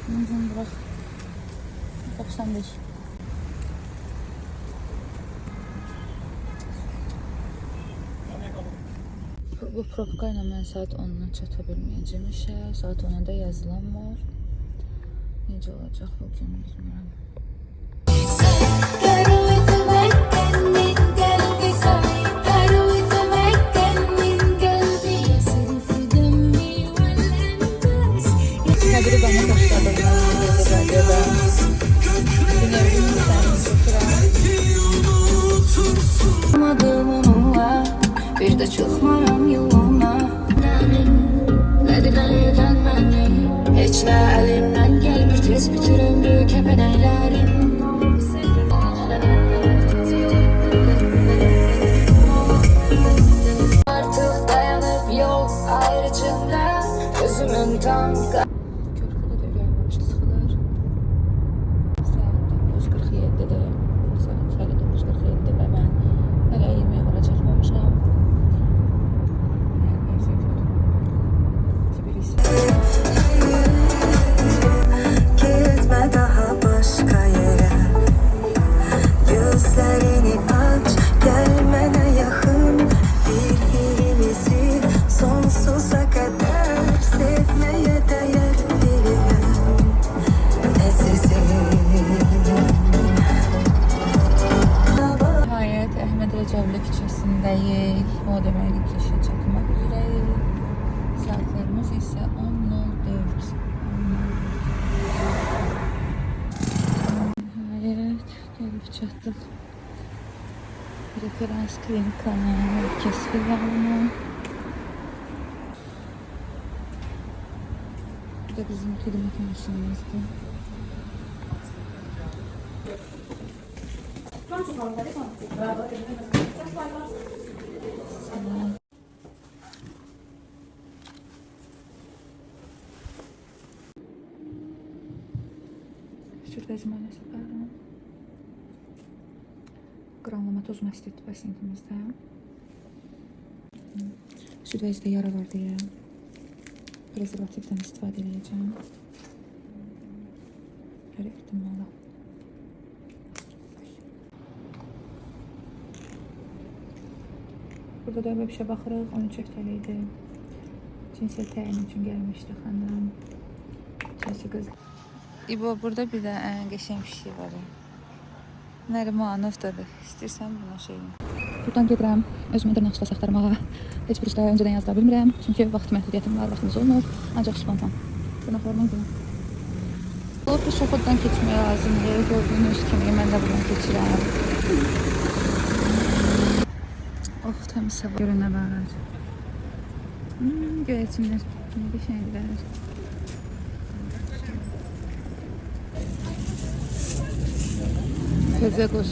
Uzun bırak. 95. Bu probka ilə mən saat 10-dan çata bilməyəcəm işə. Saat 10-da yazılan var. Necə olacaq bugün bilmirəm. Kadri bana başladı. Bir de çıkmaram yoluna. Nedir eden beni? Hiç ne elimden gelmir. Tez bitir ömrü kepeneylerim. Artık dayanıp yol ayrıcında gözümün tam Körpüdə də gəlməmiş sıxılır. Saat 9:47-də. Saat hələ 9:47-də və mən hələ yeməyə vara çatmamışam. Gitme daha başka yere. Gözlerini aç, gelmene yakın. Birbirimizi sonsuza kadar sevmeye değer bilirim. Ezizim. Nəhayət Əhməd Rəcəbli küçəsindəyik. O demək girişə çatmaq üzrəyik. Saatlarımız isə 10:04. Nəhayət gəlib çatdıq. Referans klinikanın mərkəz filialına. Bu da bizim xidmət maşınımızdır. Süd vəzmanəsi qarın. Qranlama toz mastit pasientimizdə. Süd vəzdə yara var deyə prezervativdən istifadə edəcəm. Hər ehtimala. Burada da bir şey baxırıq, 13 həftəli idi. Cinsiyyət təyin üçün gəlmişdi xanım. Cinsi qız. İbo, burada bir də qəşəng bir şey var. Nərimanovdadır. İstəyirsən buna şeyini. Buradan gedirəm, özümə dırnaq axtarmağa. Heç bir işlə öncədən yazdıra bilmirəm. Çünki vaxt məhdudiyyətim var, vaxtımız olmur. Ancaq spontan. Dırnaqlarıma gidim. Bu pişoxoddan keçmək lazımdır. Gördüyünüz kimi mən də buradan keçirəm. Oh, təmiz hava. Görün nə var. Göyəçinlər. Nə qəşənglər. Təzə qoş.